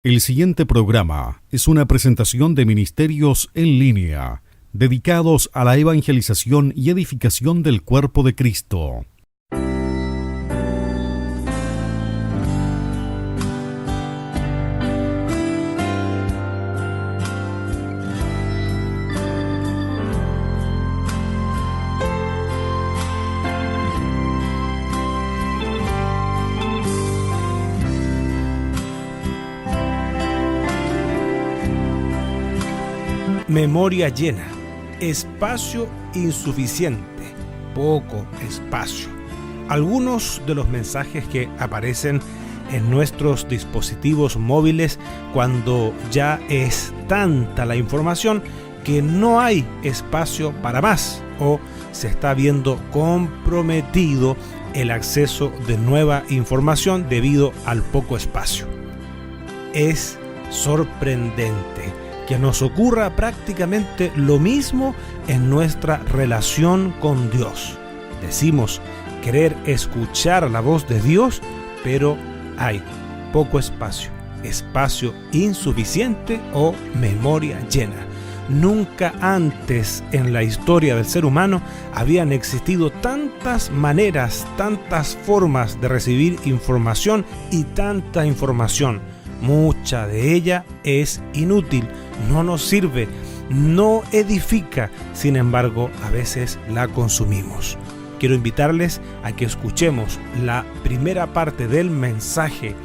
El siguiente programa es una presentación de Ministerios en Línea, dedicados a la evangelización y edificación del cuerpo de Cristo. Memoria llena, espacio insuficiente, poco espacio. Algunos de los mensajes que aparecen en nuestros dispositivos móviles cuando ya es tanta la información que no hay espacio para más o se está viendo comprometido el acceso de nueva información debido al poco espacio. Es sorprendente que nos ocurra prácticamente lo mismo en nuestra relación con Dios. Decimos querer escuchar la voz de Dios, pero hay poco espacio, espacio insuficiente o memoria llena. Nunca antes en la historia del ser humano habían existido tantas maneras, tantas formas de recibir información y tanta información. Mucha de ella es inútil, no nos sirve, no edifica, sin embargo, a veces la consumimos. Quiero invitarles a que escuchemos la primera parte del mensaje,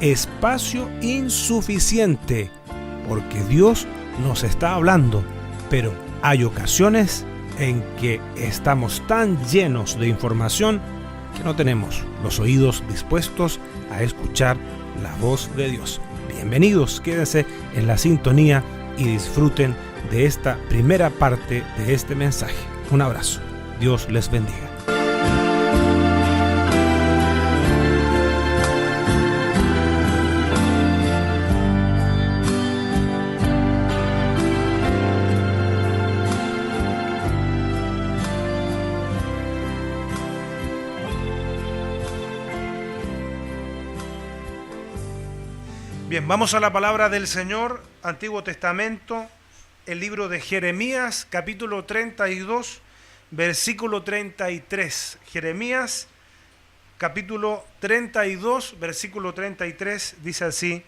espacio insuficiente, porque Dios nos está hablando, pero hay ocasiones en que estamos tan llenos de información que no tenemos los oídos dispuestos a escuchar la voz de Dios. Bienvenidos, quédense en la sintonía y disfruten de esta primera parte de este mensaje. Un abrazo. Dios les bendiga. Bien, vamos a la palabra del Señor, Antiguo Testamento, el libro de Jeremías, capítulo 32, versículo 33. Jeremías, capítulo 32, versículo 33, dice así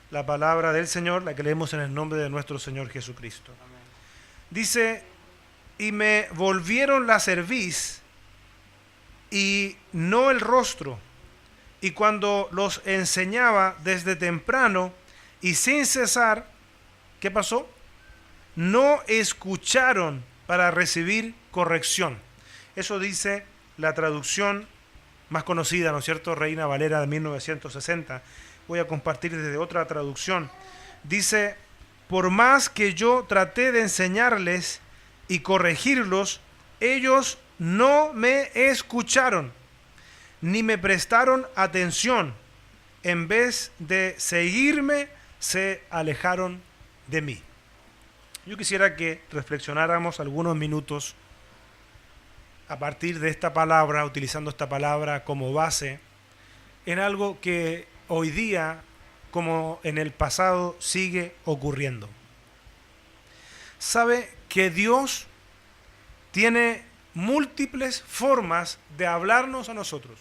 la palabra del Señor, la que leemos en el nombre de nuestro Señor Jesucristo. Amén. Dice, y me volvieron la cerviz y no el rostro. Y cuando los enseñaba desde temprano y sin cesar, ¿qué pasó? No escucharon para recibir corrección. Eso dice la traducción más conocida, ¿no es cierto? Reina Valera de 1960. Voy a compartir desde otra traducción. Dice, por más que yo traté de enseñarles y corregirlos, ellos no me escucharon, ni me prestaron atención. En vez de seguirme, se alejaron de mí. Yo quisiera que reflexionáramos algunos minutos a partir de esta palabra, utilizando esta palabra como base, en algo que hoy día, como en el pasado, sigue ocurriendo. ¿Sabe que Dios tiene múltiples formas de hablarnos a nosotros?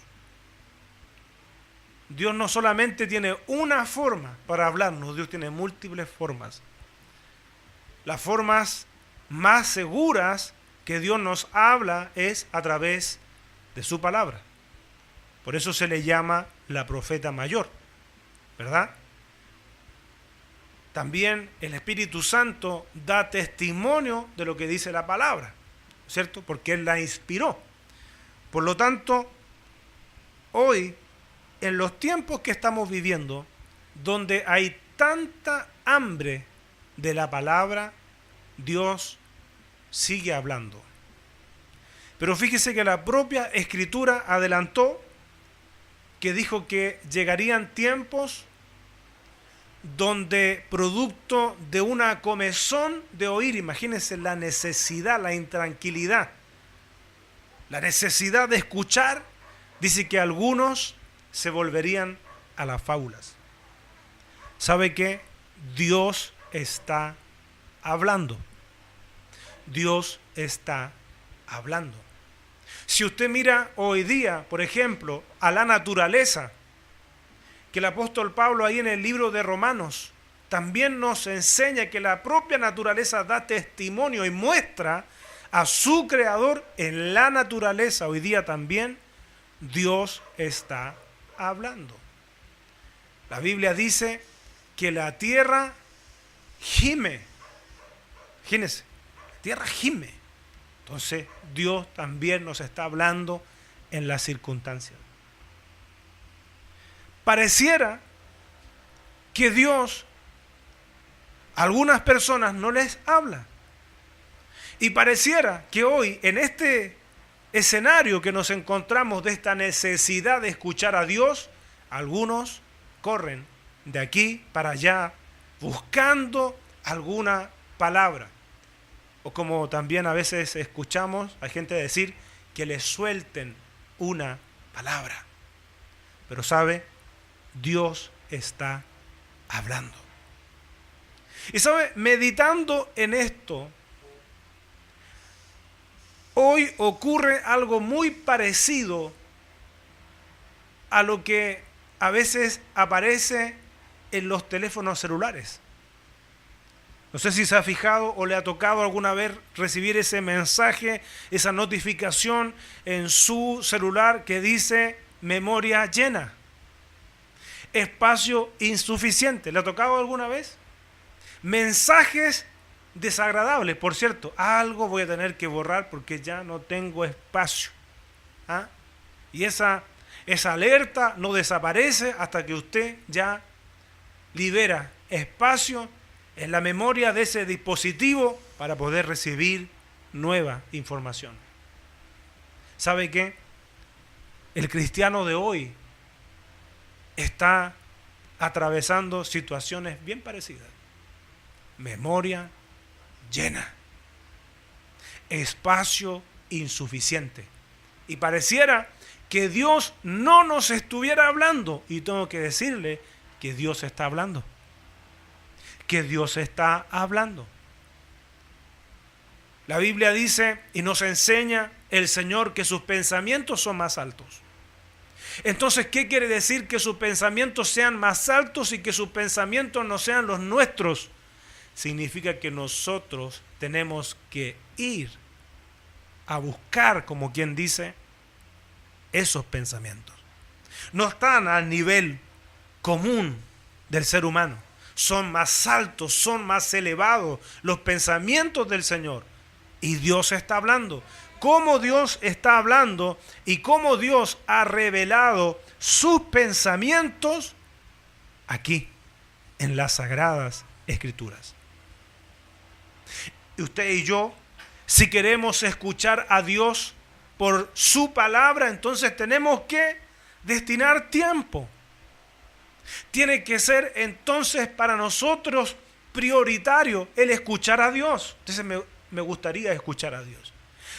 Dios no solamente tiene una forma para hablarnos, Dios tiene múltiples formas. Las formas más seguras que Dios nos habla es a través de su palabra. Por eso se le llama la profeta mayor, ¿verdad? También el Espíritu Santo da testimonio de lo que dice la palabra, ¿cierto? Porque Él la inspiró. Por lo tanto, hoy, en los tiempos que estamos viviendo, donde hay tanta hambre de la palabra, Dios sigue hablando. Pero fíjese que la propia Escritura adelantó que dijo que llegarían tiempos donde, producto de una comezón de oír, imagínense la necesidad, la intranquilidad, la necesidad de escuchar, dice que algunos se volverían a las fábulas. ¿Sabe qué? Dios está hablando. Dios está hablando. Si usted mira hoy día, por ejemplo, a la naturaleza, que el apóstol Pablo ahí en el libro de Romanos también nos enseña que la propia naturaleza da testimonio y muestra a su creador en la naturaleza. Hoy día también Dios está hablando. La Biblia dice que la tierra gime. Imagínense, la tierra gime. Entonces Dios también nos está hablando en las circunstancias. Pareciera que Dios a algunas personas no les habla. Y pareciera que hoy, en este escenario que nos encontramos de esta necesidad de escuchar a Dios, algunos corren de aquí para allá buscando alguna palabra. O como también a veces escuchamos a gente decir que le suelten una palabra. Pero sabe, Dios está hablando. Y sabe, meditando en esto, hoy ocurre algo muy parecido a lo que a veces aparece en los teléfonos celulares. No sé si se ha fijado o le ha tocado alguna vez recibir ese mensaje, esa notificación en su celular que dice memoria llena, espacio insuficiente. ¿Le ha tocado alguna vez? Mensajes desagradables, por cierto. Algo voy a tener que borrar porque ya no tengo espacio. ¿Ah? Y esa alerta no desaparece hasta que usted ya libera espacio en la memoria de ese dispositivo para poder recibir nueva información. ¿Sabe qué? El cristiano de hoy está atravesando situaciones bien parecidas. Memoria llena, espacio insuficiente. Y pareciera que Dios no nos estuviera hablando. Y tengo que decirle que Dios está hablando. Que Dios está hablando. La Biblia dice y nos enseña el Señor que sus pensamientos son más altos. Entonces, ¿qué quiere decir que sus pensamientos sean más altos y que sus pensamientos no sean los nuestros? Significa que nosotros tenemos que ir a buscar, como quien dice, esos pensamientos. No están al nivel común del ser humano. Son más altos, son más elevados los pensamientos del Señor. Y Dios está hablando. ¿Cómo Dios está hablando y cómo Dios ha revelado sus pensamientos? Aquí, en las Sagradas Escrituras. Y usted y yo, si queremos escuchar a Dios por su palabra, entonces tenemos que destinar tiempo. Tiene que ser entonces para nosotros prioritario el escuchar a Dios. Entonces me gustaría escuchar a Dios.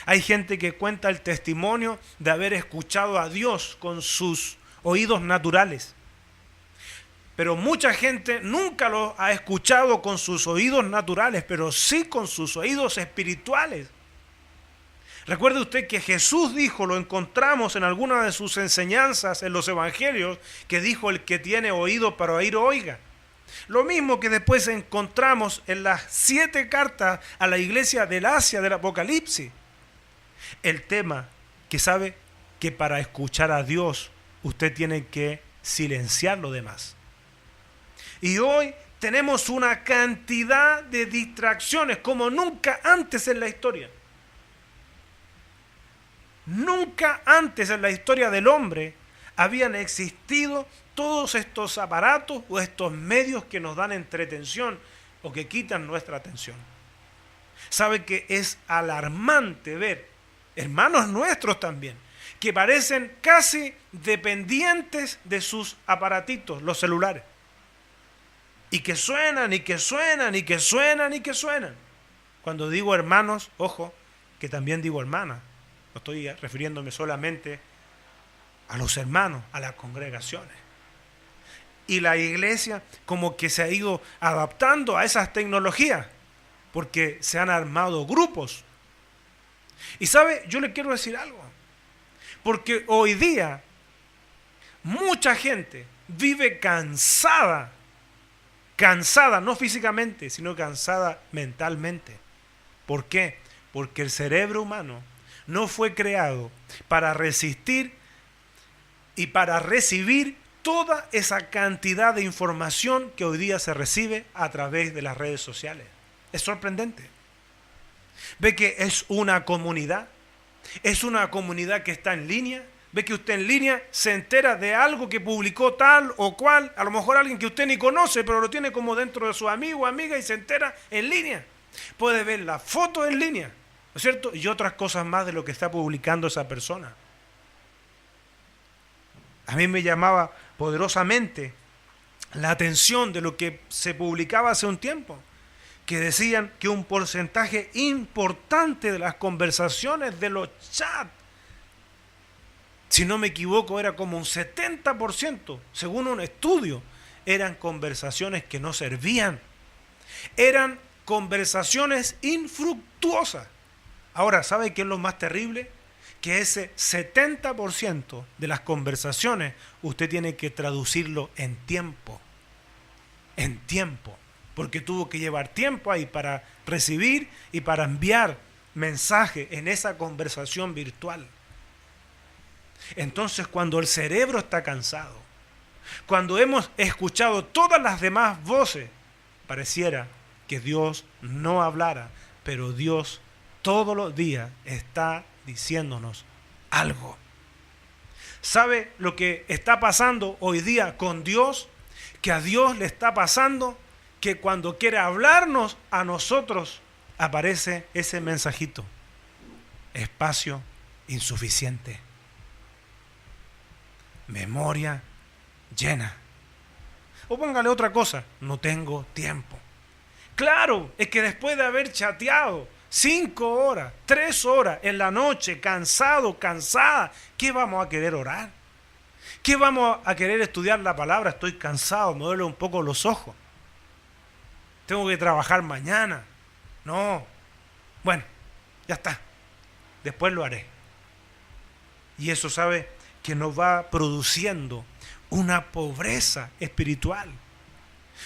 Hay gente que cuenta el testimonio de haber escuchado a Dios con sus oídos naturales. Pero mucha gente nunca lo ha escuchado con sus oídos naturales, pero sí con sus oídos espirituales. Recuerde usted que Jesús dijo, lo encontramos en alguna de sus enseñanzas en los evangelios, que dijo: el que tiene oído para oír, oiga. Lo mismo que después encontramos en las 7 cartas a la iglesia del Asia del Apocalipsis. El tema que sabe que para escuchar a Dios usted tiene que silenciar lo demás. Y hoy tenemos una cantidad de distracciones como nunca antes en la historia. Nunca antes en la historia del hombre habían existido todos estos aparatos o estos medios que nos dan entretención o que quitan nuestra atención. Sabe que es alarmante ver hermanos nuestros también que parecen casi dependientes de sus aparatitos, los celulares. Y que suenan, y que suenan, y que suenan, y que suenan. Cuando digo hermanos, ojo, que también digo hermanas. No estoy refiriéndome solamente a los hermanos, a las congregaciones. y la iglesia como que se ha ido adaptando a esas tecnologías, porque se han armado grupos. Y sabe, yo le quiero decir algo, porque hoy día mucha gente vive cansada, no físicamente, sino cansada mentalmente. ¿Por qué? Porque el cerebro humano no fue creado para resistir y para recibir toda esa cantidad de información que hoy día se recibe a través de las redes sociales. Es sorprendente. Ve que es una comunidad que está en línea. Ve que usted en línea se entera de algo que publicó tal o cual, a lo mejor alguien que usted ni conoce, pero lo tiene como dentro de su amigo o amiga y se entera en línea. Puede ver la foto en línea, ¿no es cierto? Y otras cosas más de lo que está publicando esa persona. A mí me llamaba poderosamente la atención de lo que se publicaba hace un tiempo, que decían que un porcentaje importante de las conversaciones de los chats, si no me equivoco, era como un 70%, según un estudio, eran conversaciones que no servían. Eran conversaciones infructuosas. Ahora, ¿sabe qué es lo más terrible? Que ese 70% de las conversaciones usted tiene que traducirlo en tiempo. En tiempo. Porque tuvo que llevar tiempo ahí para recibir y para enviar mensaje en esa conversación virtual. Entonces, cuando el cerebro está cansado, cuando hemos escuchado todas las demás voces, pareciera que Dios no hablara, pero Dios todos los días está diciéndonos algo. ¿Sabe lo que está pasando hoy día con Dios? Que a Dios le está pasando que cuando quiere hablarnos a nosotros, aparece ese mensajito: espacio insuficiente. Memoria llena. O póngale otra cosa: no tengo tiempo. Claro, es que después de haber chateado 5 horas, 3 horas en la noche, cansado, cansada, ¿qué vamos a querer orar? ¿Qué vamos a querer estudiar la palabra? Estoy cansado, me duele un poco los ojos. Tengo que trabajar mañana. No. Bueno, ya está. Después lo haré. Y eso, ¿sabe?, que nos va produciendo una pobreza espiritual.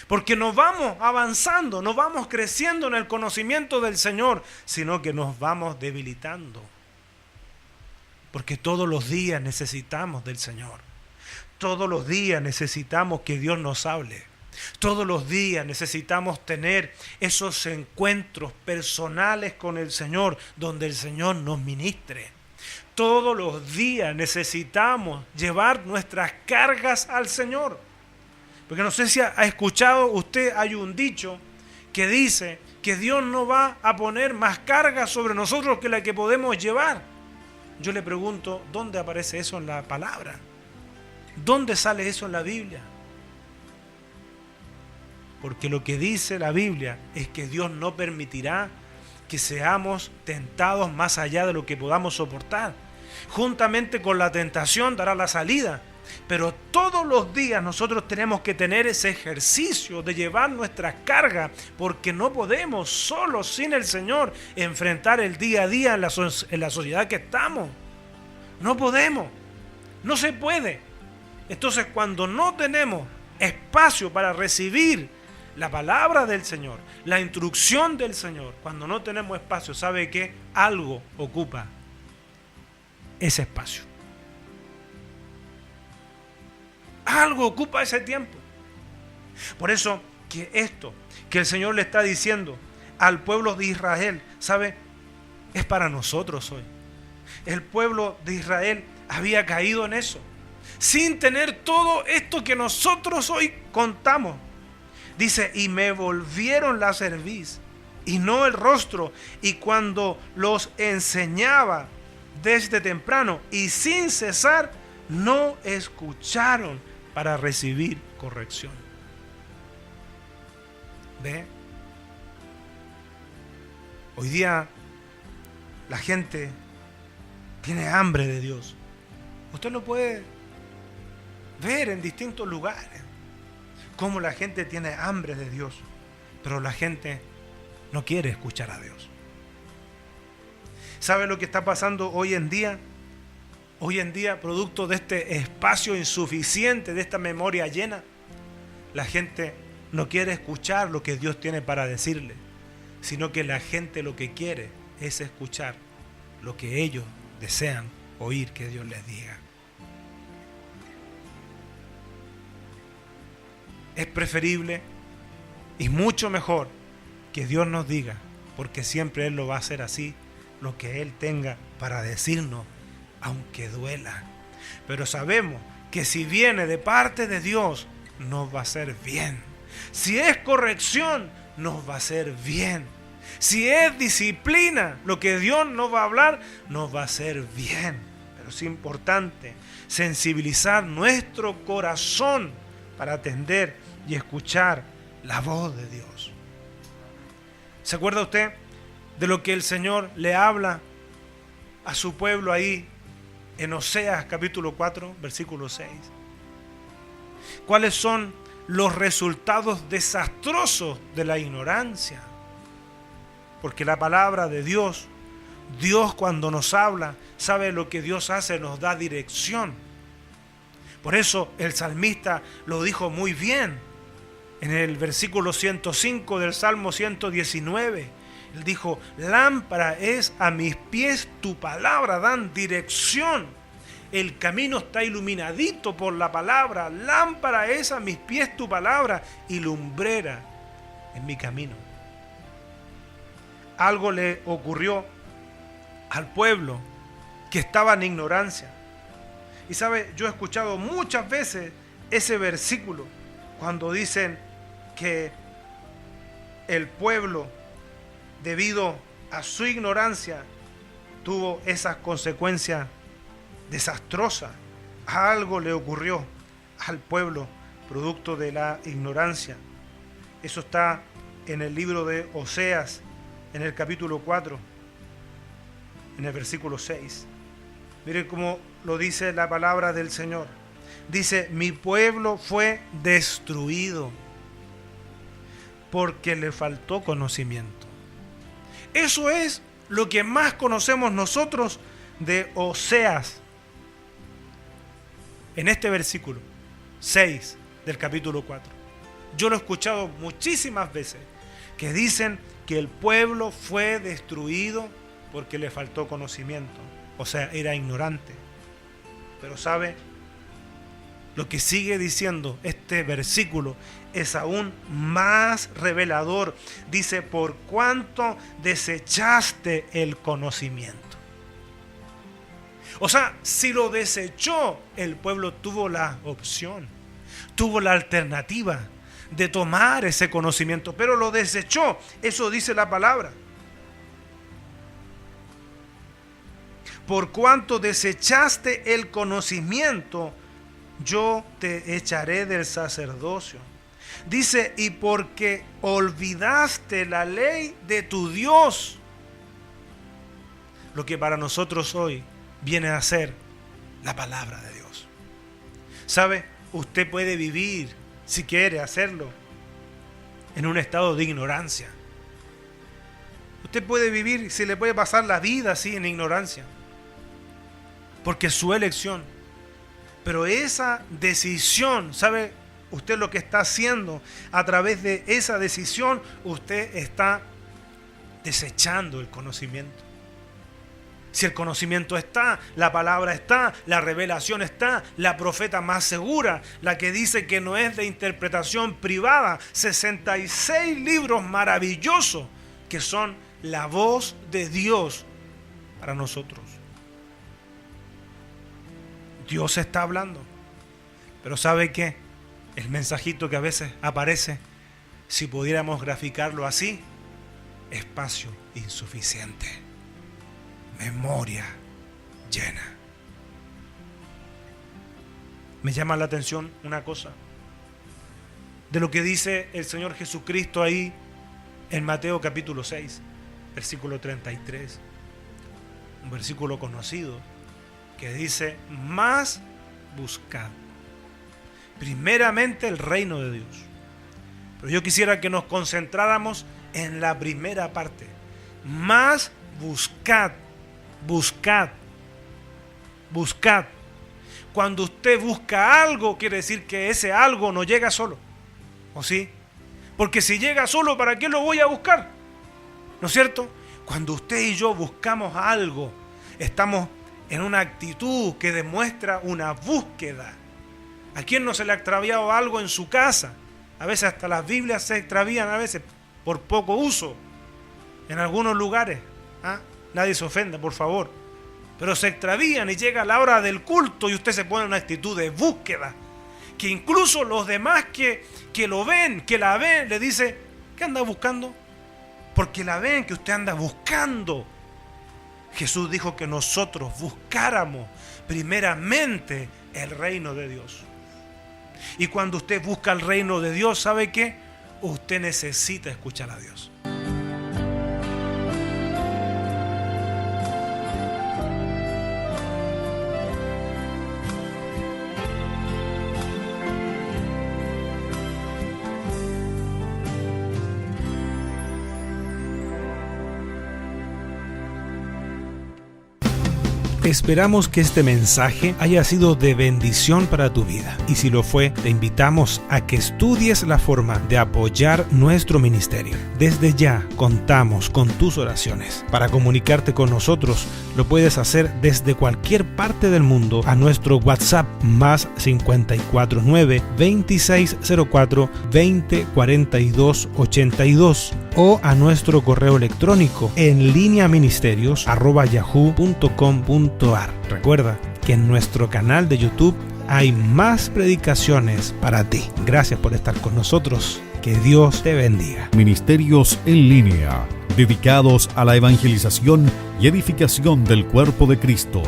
Porque no vamos avanzando, no vamos creciendo en el conocimiento del Señor, sino que nos vamos debilitando. Porque todos los días necesitamos del Señor. Todos los días necesitamos que Dios nos hable. Todos los días necesitamos tener esos encuentros personales con el Señor, donde el Señor nos ministre. Todos los días necesitamos llevar nuestras cargas al Señor. Porque no sé si ha escuchado usted, hay un dicho que dice que Dios no va a poner más cargas sobre nosotros que la que podemos llevar. Yo le pregunto, ¿dónde aparece eso en la palabra? ¿Dónde sale eso en la Biblia? Porque lo que dice la Biblia es que Dios no permitirá que seamos tentados más allá de lo que podamos soportar. Juntamente con la tentación dará la salida. Pero todos los días nosotros tenemos que tener ese ejercicio de llevar nuestras cargas, porque no podemos solos, sin el Señor, enfrentar el día a día en la sociedad que estamos. No podemos, no se puede. Entonces, cuando no tenemos espacio para recibir la palabra del Señor, la instrucción del Señor, cuando no tenemos espacio, ¿sabe qué? Algo ocupa ese espacio. Algo ocupa ese tiempo. Por eso que esto que el Señor le está diciendo al pueblo de Israel, ¿sabe?, es para nosotros hoy. El pueblo de Israel había caído en eso, sin tener todo esto que nosotros hoy contamos. Dice, y me volvieron la cerviz y no el rostro, y cuando los enseñaba desde temprano y sin cesar, no escucharon para recibir corrección. ¿Ve? Hoy día la gente tiene hambre de Dios. Usted lo puede ver en distintos lugares. cómo la gente tiene hambre de Dios, pero la gente no quiere escuchar a Dios. ¿Sabe lo que está pasando hoy en día? Hoy en día, producto de este espacio insuficiente, de esta memoria llena, la gente no quiere escuchar lo que Dios tiene para decirle, sino que la gente lo que quiere es escuchar lo que ellos desean oír que Dios les diga. Es preferible y mucho mejor que Dios nos diga, porque siempre Él lo va a hacer así, lo que Él tenga para decirnos, aunque duela. Pero sabemos que si viene de parte de Dios, nos va a hacer bien. Si es corrección, nos va a hacer bien. Si es disciplina, lo que Dios nos va a hablar, nos va a hacer bien. Pero es importante sensibilizar nuestro corazón para atender y escuchar la voz de Dios. ¿Se acuerda usted de lo que el Señor le habla a su pueblo ahí en Oseas capítulo 4, versículo 6? ¿Cuáles son los resultados desastrosos de la ignorancia? Porque la palabra de Dios, Dios cuando nos habla, sabe lo que Dios hace, nos da dirección. Por eso el salmista lo dijo muy bien en el versículo 105 del Salmo 119. Él dijo: lámpara es a mis pies tu palabra, dan dirección. El camino está iluminadito por la palabra. Lámpara es a mis pies tu palabra y lumbrera en mi camino. Algo le ocurrió al pueblo que estaba en ignorancia. Y sabe, yo he escuchado muchas veces ese versículo cuando dicen que el pueblo, debido a su ignorancia, tuvo esas consecuencias desastrosas. Algo le ocurrió al pueblo producto de la ignorancia. Eso está en el libro de Oseas, en el capítulo 4, en el versículo 6. Miren cómo lo dice la palabra del Señor. Dice: mi pueblo fue destruido porque le faltó conocimiento. Eso es lo que más conocemos nosotros de Oseas. En este versículo 6 del capítulo 4. Yo lo he escuchado muchísimas veces que dicen que el pueblo fue destruido porque le faltó conocimiento. O sea, era ignorante. Pero ¿sabe? Lo que sigue diciendo este versículo es aún más revelador. Dice: por cuanto desechaste el conocimiento. O sea, si lo desechó, el pueblo tuvo la opción, tuvo la alternativa de tomar ese conocimiento, pero lo desechó. Eso dice la palabra. Por cuanto desechaste el conocimiento, yo te echaré del sacerdocio. Dice: y porque olvidaste la ley de tu Dios. Lo que para nosotros hoy viene a ser la palabra de Dios. ¿Sabe? Usted puede vivir, si quiere hacerlo, en un estado de ignorancia. Usted puede vivir, se le puede pasar la vida así en ignorancia, porque es su elección. Pero esa decisión, ¿sabe usted lo que está haciendo? A través de esa decisión, usted está desechando el conocimiento. Si el conocimiento está, la palabra está, la revelación está, la profeta más segura, la que dice que no es de interpretación privada, 66 libros maravillosos que son la voz de Dios para nosotros. Dios está hablando, pero ¿sabe qué? El mensajito que a veces aparece, si pudiéramos graficarlo así: espacio insuficiente. Memoria llena. Me llama la atención una cosa de lo que dice el Señor Jesucristo ahí en Mateo capítulo 6, versículo 33. Un versículo conocido que dice: mas buscad primeramente el reino de Dios Pero yo quisiera que nos concentráramos en la primera parte. Más buscad. Cuando usted busca algo, quiere decir que ese algo no llega solo. ¿O sí? Porque si llega solo, ¿para qué lo voy a buscar? ¿No es cierto? Cuando usted y yo buscamos algo, estamos en una actitud que demuestra una búsqueda. ¿A quién no se le ha extraviado algo en su casa? A veces hasta las Biblias se extravían a veces por poco uso en algunos lugares. Nadie se ofenda, por favor. Pero se extravían y llega la hora del culto y usted se pone en una actitud de búsqueda. Que incluso los demás que lo ven, que la ven, le dice, ¿qué anda buscando? Porque la ven que usted anda buscando. Jesús dijo que nosotros buscáramos primeramente el reino de Dios. Y cuando usted busca el reino de Dios, ¿sabe qué? Usted necesita escuchar a Dios. Esperamos que este mensaje haya sido de bendición para tu vida. Y si lo fue, te invitamos a que estudies la forma de apoyar nuestro ministerio. Desde ya contamos con tus oraciones. Para comunicarte con nosotros, lo puedes hacer desde cualquier parte del mundo a nuestro WhatsApp más 549-2604-2042-82 o a nuestro correo electrónico en lineaministerios@yahoo.com.ar. Recuerda que en nuestro canal de YouTube hay más predicaciones para ti. Gracias por estar con nosotros. Que Dios te bendiga. Ministerios en línea, dedicados a la evangelización y edificación del cuerpo de Cristo.